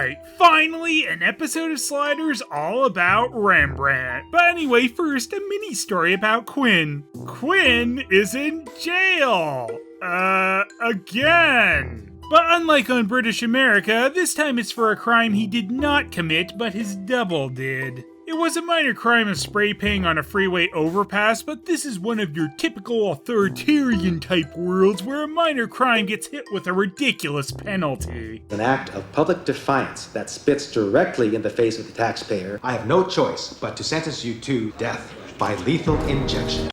Alright, finally an episode of Sliders all about Rembrandt. But anyway, first, a mini story about Quinn. Quinn is in jail! Again! But unlike on British America, this time it's for a crime he did not commit, but his double did. It was a minor crime of spray painting on a freeway overpass, but this is one of your typical authoritarian type worlds where a minor crime gets hit with a ridiculous penalty. An act of public defiance that spits directly in the face of the taxpayer. I have no choice but to sentence you to death by lethal injection.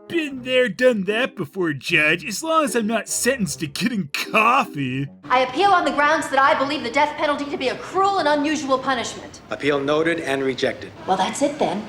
Been there, done that before, Judge, as long as I'm not sentenced to getting coffee. I appeal on the grounds that I believe the death penalty to be a cruel and unusual punishment. Appeal noted and rejected. Well, that's it then.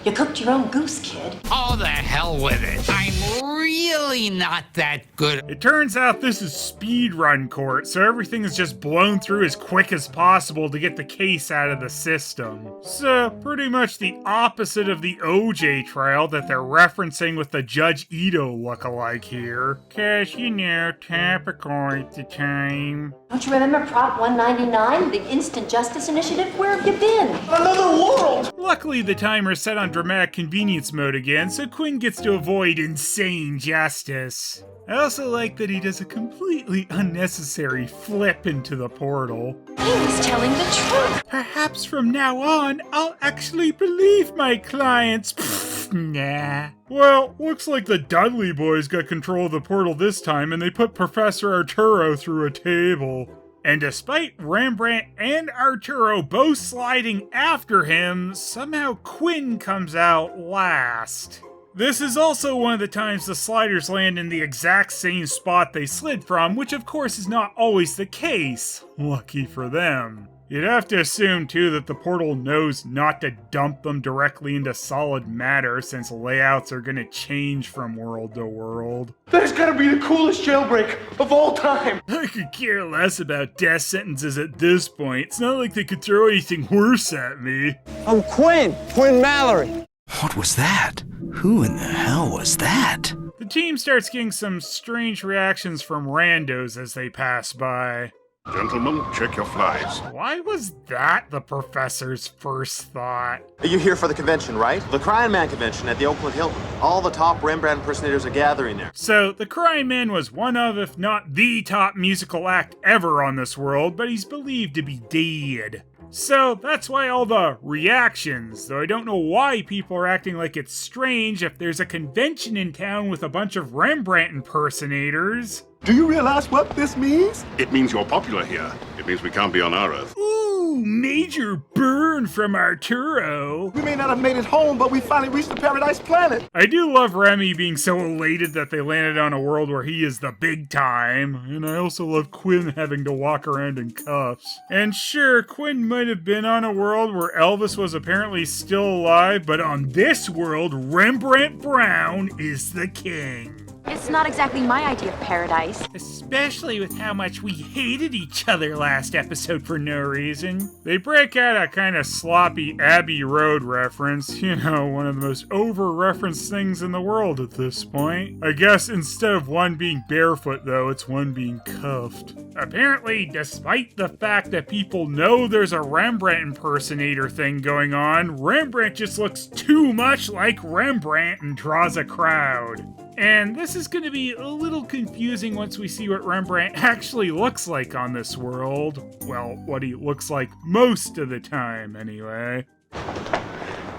You cooked your own goose, kid. Oh, the hell with it. I'm really not that good. It turns out this is speedrun court, so everything is just blown through as quick as possible to get the case out of the system. So, pretty much the opposite of the OJ trial that they're referencing with the Judge Ito lookalike here. 'Cause, you know, topical at the time. Don't you remember Prop 199, the Instant Justice Initiative? Where have you been? Another world! Luckily, the timer is set on dramatic convenience mode again, so Quinn gets to avoid insane justice. I also like that he does a completely unnecessary flip into the portal. He was telling the truth. Perhaps from now on, I'll actually believe my clients. Pfft, nah. Well, looks like the Dudley boys got control of the portal this time, and they put Professor Arturo through a table. And despite Rembrandt and Arturo both sliding after him, somehow Quinn comes out last. This is also one of the times the sliders land in the exact same spot they slid from, which of course is not always the case. Lucky for them. You'd have to assume too that the portal knows not to dump them directly into solid matter since layouts are gonna change from world to world. That's gotta be the coolest jailbreak of all time! I could care less about death sentences at this point. It's not like they could throw anything worse at me. I'm Quinn Mallory. What was that? Who in the hell was that? The team starts getting some strange reactions from randos as they pass by. Gentlemen, check your flies. Why was that the professor's first thought? You're here for the convention, right? The Crying Man convention at the Oakland Hilton. All the top Rembrandt impersonators are gathering there. So, the Crying Man was one of, if not the top musical act ever on this world, but he's believed to be dead. So, that's why all the reactions, though I don't know why people are acting like it's strange if there's a convention in town with a bunch of Rembrandt impersonators. Do you realize what this means? It means you're popular here. It means we can't be on our Earth. Ooh, major burn from Arturo. We may not have made it home, but we finally reached the Paradise Planet. I do love Remy being so elated that they landed on a world where he is the big time, and I also love Quinn having to walk around in cuffs. And sure, Quinn might have been on a world where Elvis was apparently still alive, but on this world, Rembrandt Brown is the king. It's not exactly my idea of paradise. Especially with how much we hated each other last episode for no reason. They break out a kind of sloppy Abbey Road reference, you know, one of the most over-referenced things in the world at this point. I guess instead of one being barefoot though, it's one being cuffed. Apparently, despite the fact that people know there's a Rembrandt impersonator thing going on, Rembrandt just looks too much like Rembrandt and draws a crowd. And this is going to be a little confusing once we see what Rembrandt actually looks like on this world. Well, what he looks like most of the time, anyway.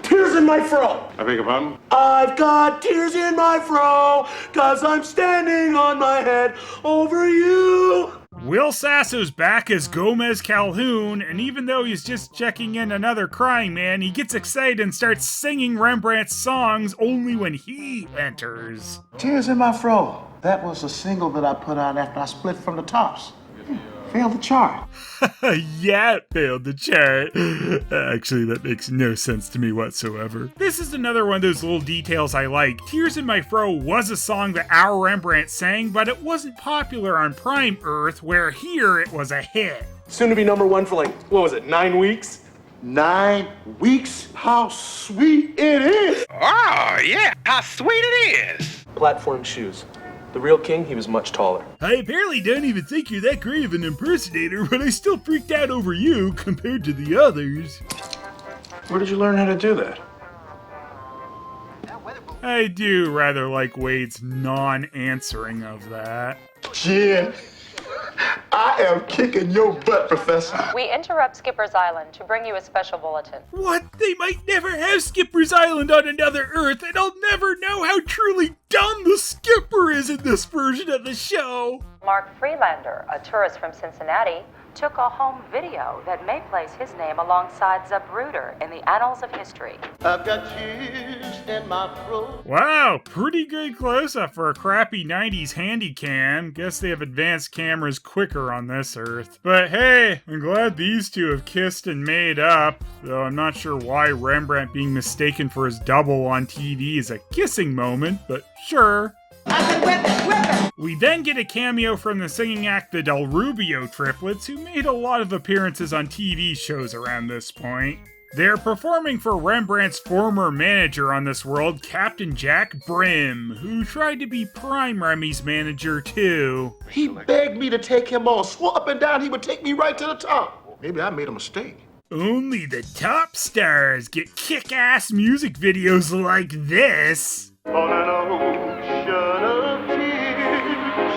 Tears in my fro! I beg your pardon? I've got tears in my fro, 'cause I'm standing on my head over you. Will Sasso's back as Gomez Calhoun, and even though he's just checking in another Crying Man, he gets excited and starts singing Rembrandt's songs only when he enters. Tears in my fro. That was a single that I put out after I split from the Tops. Failed the chart. Yeah, it failed the chart. Actually, that makes no sense to me whatsoever. This is another one of those little details I like. Tears in My Fro was a song that our Rembrandt sang, but it wasn't popular on Prime Earth, where here it was a hit. Soon to be #1 for like, what was it, 9 weeks? 9 weeks? How sweet it is! Oh, yeah, how sweet it is. Platform shoes. The real king, he was much taller. I apparently don't even think you're that great of an impersonator, but I still freaked out over you compared to the others. Where did you learn how to do that? I do rather like Wade's non-answering of that. Jen, I am kicking your butt, Professor. We interrupt Skipper's Island to bring you a special bulletin. What? They might never have Skipper's Island on another Earth, and I'll never know how truly dumb the Skipper is in this version of the show. Mark Freelander, a tourist from Cincinnati, took a home video that may place his name alongside Zapruder in the annals of history. I've got tears in my throat. Wow, pretty good close-up for a crappy 90s handy cam. Guess they have advanced cameras quicker on this Earth. But hey, I'm glad these two have kissed and made up, though I'm not sure why Rembrandt being mistaken for his double on TV is a kissing moment, but sure. We then get a cameo from the singing act the Del Rubio triplets, who made a lot of appearances on TV shows around this point. They're performing for Rembrandt's former manager on this world, Captain Jack Brim, who tried to be Prime Remy's manager too. He begged me to take him on, swore up and down he would take me right to the top. Maybe I made a mistake. Only the top stars get kick-ass music videos like this.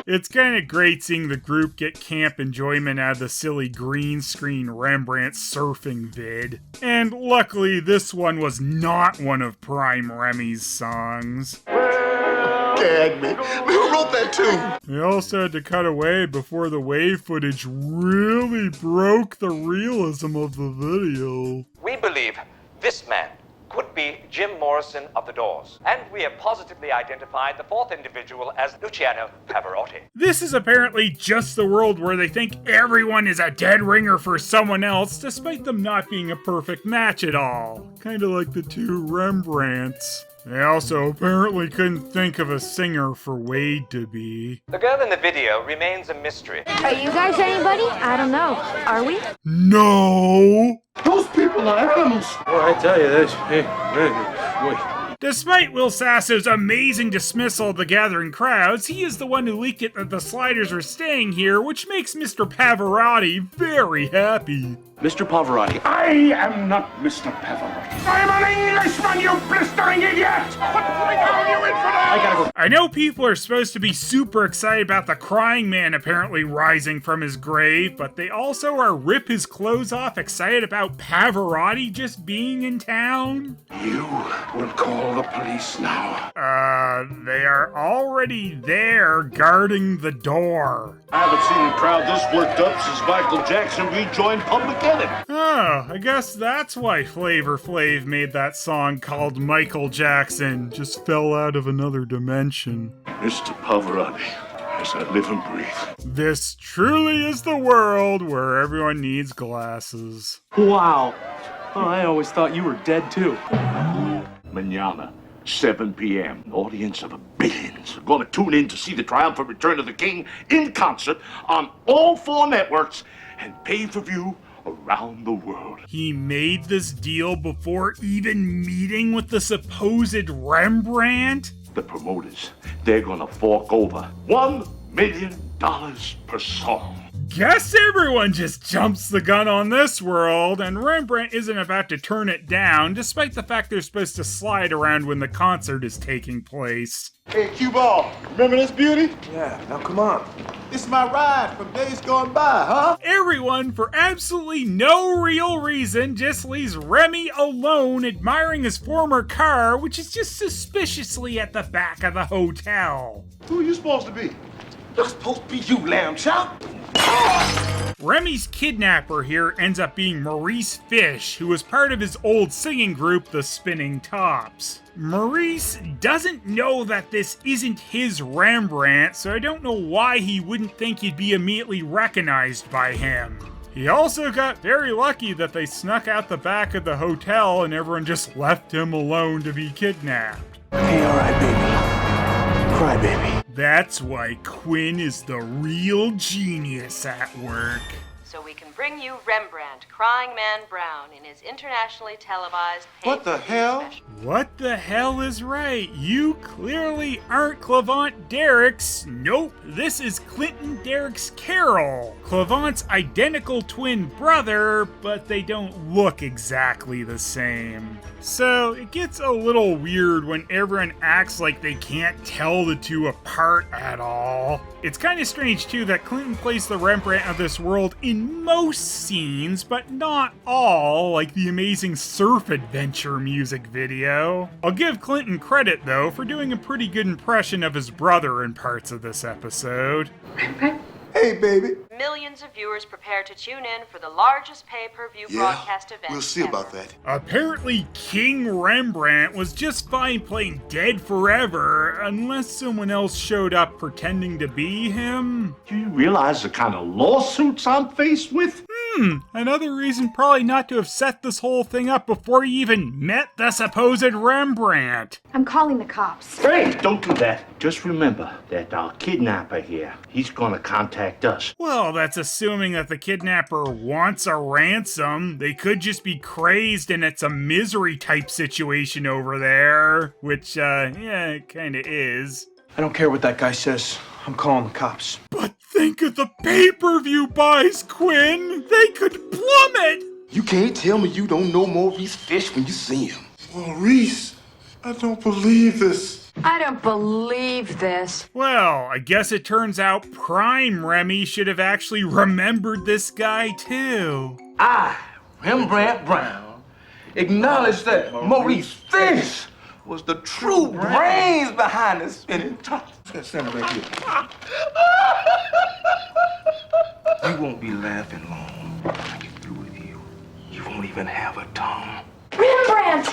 It's kind of great seeing the group get camp enjoyment out of the silly green screen Rembrandt surfing vid. And luckily, this one was not one of Prime Remy's songs. Gag me. Who wrote that tune? They also had to cut away before the wave footage really broke the realism of the video. We believe this man could be Jim Morrison of the Doors, and we have positively identified the fourth individual as Luciano Pavarotti. This is apparently just the world where they think everyone is a dead ringer for someone else, despite them not being a perfect match at all. Kinda like the two Rembrandts. They also apparently couldn't think of a singer for Wade to be. The girl in the video remains a mystery. Are you guys anybody? I don't know. Are we? No! Those people are animals. Well, I tell you this. Hey, wait. Despite Will Sasso's amazing dismissal of the gathering crowds, he is the one who leaked it that the Sliders were staying here, which makes Mr. Pavarotti very happy. Mr. Pavarotti. I am not Mr. Pavarotti. I am an Englishman, you blistering idiot! What are you infidel? I gotta go. I know people are supposed to be super excited about the crying man apparently rising from his grave, but they also are rip his clothes off excited about Pavarotti just being in town. You will call the police now. They are already there guarding the door. I haven't seen a crowd this worked up since Michael Jackson rejoined Public Enemy. Oh, I guess that's why Flavor Flav made that song called Michael Jackson. Just fell out of another dimension. Mr. Pavarotti, as I live and breathe. This truly is the world where everyone needs glasses. Wow. Oh, I always thought you were dead too. Mañana, 7 p.m. An audience of billions are going to tune in to see the triumphant return of the king in concert on all 4 networks and pay-per-view around the world. He made this deal before even meeting with the supposed Rembrandt? The promoters, they're going to fork over $1 million per song. Guess everyone just jumps the gun on this world, and Rembrandt isn't about to turn it down, despite the fact they're supposed to slide around when the concert is taking place. Hey, Q-Ball, remember this beauty? Yeah, now come on. This is my ride from days gone by, huh? Everyone, for absolutely no real reason, just leaves Remy alone admiring his former car, which is just suspiciously at the back of the hotel. Who are you supposed to be? You're supposed to be you, lamb chop. Remy's kidnapper here ends up being Maurice Fish, who was part of his old singing group, the Spinning Tops. Maurice doesn't know that this isn't his Rembrandt, so I don't know why he wouldn't think he'd be immediately recognized by him. He also got very lucky that they snuck out the back of the hotel and everyone just left him alone to be kidnapped. Hey, alright, baby. Cry, baby. That's why Quinn is the real genius at work. so we can bring you Rembrandt, Crying Man Brown, in his internationally televised What the hell? What the hell is right? You clearly aren't Clavant Derrick's. Nope, this is Clinton Derrick's Carol, Clavant's identical twin brother, but they don't look exactly the same. So it gets a little weird when everyone acts like they can't tell the two apart at all. It's kind of strange too that Clinton plays the Rembrandt of this world in most scenes, but not all, like the amazing surf adventure music video. I'll give Clinton credit though for doing a pretty good impression of his brother in parts of this episode. Hey, baby. Millions of viewers prepare to tune in for the largest pay-per-view broadcast event. We'll see about that. Apparently King Rembrandt was just fine playing dead forever unless someone else showed up pretending to be him. Do you realize the kind of lawsuits I'm faced with? Another reason probably not to have set this whole thing up before you even met the supposed Rembrandt. I'm calling the cops. Hey, don't do that. Just remember that our kidnapper here, he's gonna contact us. Well, that's assuming that the kidnapper wants a ransom. They could just be crazed and it's a misery type situation over there. Which, yeah, it kinda is. I don't care what that guy says. I'm calling the cops. But think of the pay-per-view buys, Quinn! They could plummet! You can't tell me you don't know Maurice Fish when you see him. Maurice, I don't believe this. I don't believe this. Well, I guess it turns out Prime Remy should have actually remembered this guy too. I, Rembrandt Brown, acknowledge that Maurice Fish was the true brains behind the spinning top. Stand right here. You won't be laughing long when I get through with you. You won't even have a tongue. Rembrandt!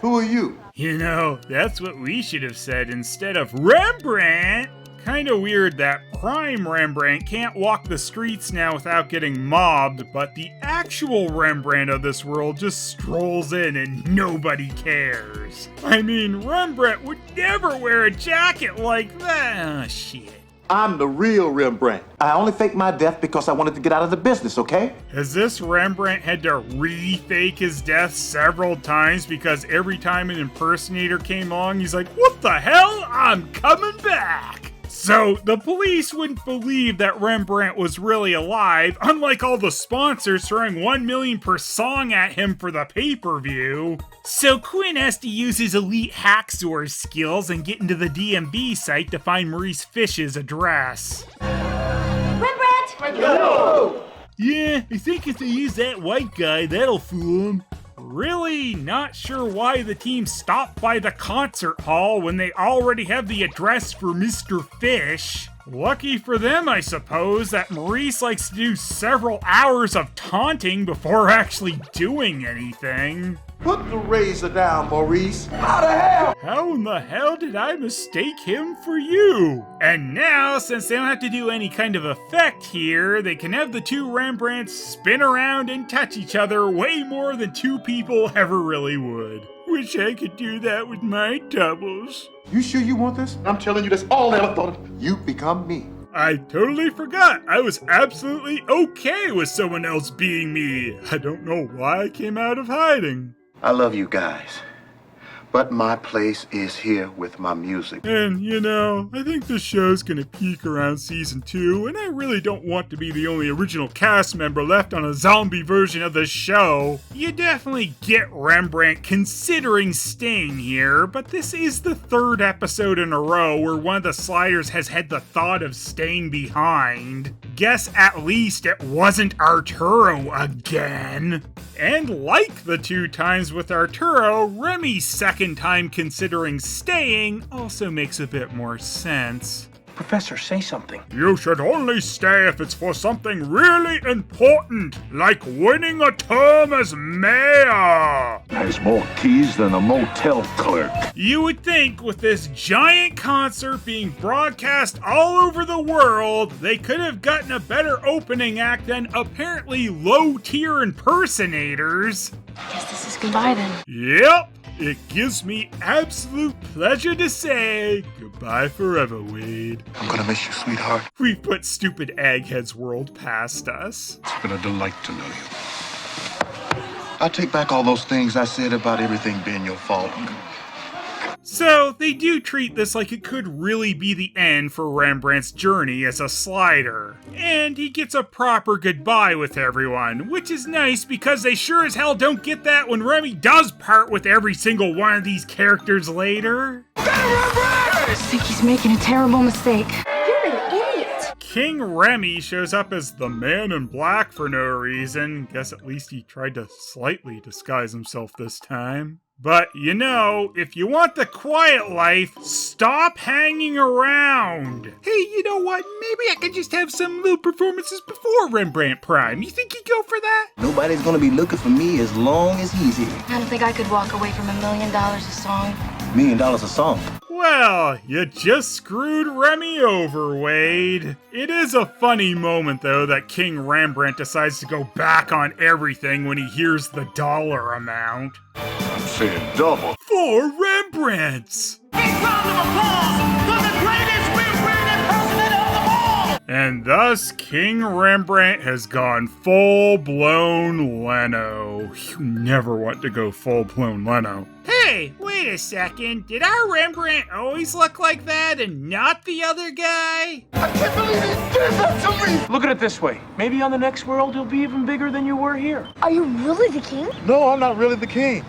Who are you? You know, that's what we should have said instead of Rembrandt. Kinda weird that Prime Rembrandt can't walk the streets now without getting mobbed, but the actual Rembrandt of this world just strolls in and nobody cares. I mean, Rembrandt would never wear a jacket like that. Oh, shit. I'm the real Rembrandt. I only faked my death because I wanted to get out of the business, okay? Has this Rembrandt had to re-fake his death several times because every time an impersonator came along, he's like, what the hell? I'm coming back! So, the police wouldn't believe that Rembrandt was really alive, unlike all the sponsors throwing $1 million per song at him for the pay-per-view. So Quinn has to use his elite hacksaw skills and get into the DMV site to find Maurice Fish's address. Rembrandt! No! Yeah, I think if they use that white guy, that'll fool him. Really not sure why the team stopped by the concert hall when they already have the address for Mr. Fish. Lucky for them, I suppose, that Maurice likes to do several hours of taunting before actually doing anything. Put the razor down, Maurice. How the hell? How in the hell did I mistake him for you? And now, since they don't have to do any kind of effect here, they can have the two Rembrandts spin around and touch each other way more than two people ever really would. Wish I could do that with my doubles. You sure you want this? I'm telling you, that's all I ever thought of. You become me. I totally forgot. I was absolutely okay with someone else being me. I don't know why I came out of hiding. I love you guys, but my place is here with my music. And, you know, I think the show's gonna peak around season 2, and I really don't want to be the only original cast member left on a zombie version of the show. You definitely get Rembrandt considering staying here, but this is the third episode in a row where one of the sliders has had the thought of staying behind. Guess at least it wasn't Arturo again. And like the 2 times with Arturo, Remy's second time considering staying also makes a bit more sense. Professor, say something. You should only stay if it's for something really important, like winning a term as mayor. Has more keys than a motel clerk. You would think with this giant concert being broadcast all over the world, they could have gotten a better opening act than apparently low-tier impersonators. I guess this is goodbye then. Yep. It gives me absolute pleasure to say goodbye forever, Wade. I'm gonna miss you, sweetheart. We've put stupid Egghead's world past us. It's been a delight to know you. I take back all those things I said about everything being your fault. So, they do treat this like it could really be the end for Rembrandt's journey as a slider. And he gets a proper goodbye with everyone, which is nice because they sure as hell don't get that when Remy does part with every single one of these characters later. I think he's making a terrible mistake. You're an idiot. King Remy shows up as the Man in Black for no reason. Guess at least he tried to slightly disguise himself this time. But, you know, if you want the quiet life, stop hanging around. Hey, you know what? Maybe I could just have some little performances before Rembrandt Prime. You think you'd go for that? Nobody's gonna be looking for me as long as he's here. I don't think I could walk away from $1 million a song. $1 million a song. Well, you just screwed Remy over, Wade. It is a funny moment, though, that King Rembrandt decides to go back on everything when he hears the dollar amount. I'm saying double. 4 Rembrandts! Big round of applause for the greatest Rembrandt impersonator of them all! And thus, King Rembrandt has gone full-blown Leno. You never want to go full-blown Leno. Hey, wait a second. Did our Rembrandt always look like that and not the other guy? I can't believe he did that to me! Look at it this way. Maybe on the next world you'll be even bigger than you were here. Are you really the king? No, I'm not really the king.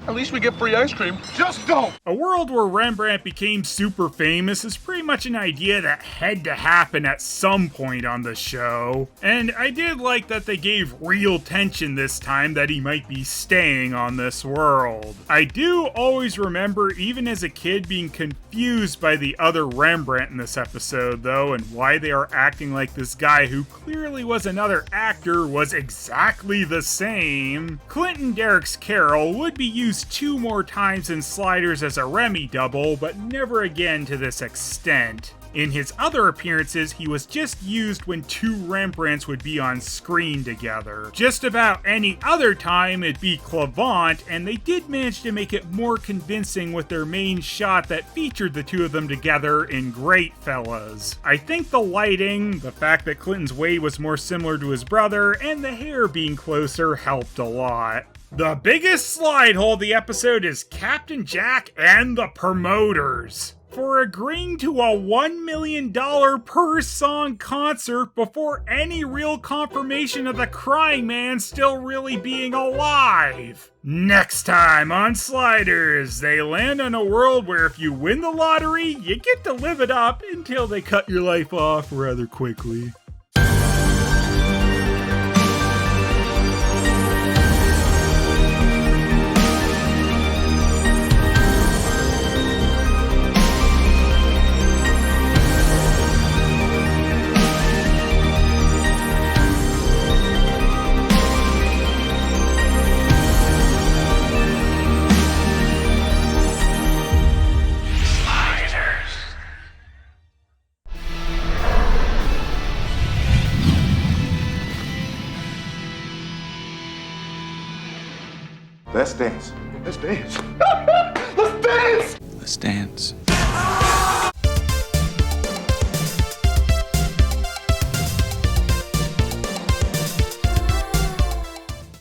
At least we get free ice cream. Just don't! A world where Rembrandt became super famous is pretty much an idea that had to happen at some point on the show. And I did like that they gave real tension this time that he might be staying on this world. I do always remember, even as a kid, being confused by the other Rembrandt in this episode, though, and why they are acting like this guy who clearly was another actor was exactly the same. Clinton Derrick's Carol would be used 2 more times in Sliders as a Remy double, but never again to this extent. In his other appearances, he was just used when 2 Rembrandts would be on screen together. Just about any other time, it'd be Clavant, and they did manage to make it more convincing with their main shot that featured the 2 of them together in Great Fellas. I think the lighting, the fact that Clinton's Wade was more similar to his brother, and the hair being closer helped a lot. The biggest slide hole of the episode is Captain Jack and the promoters for agreeing to a $1 million per song concert before any real confirmation of the crying man still really being alive. Next time on Sliders, they land on a world where if you win the lottery, you get to live it up until they cut your life off rather quickly. Let's dance. Let's dance. Let's dance! Let's dance.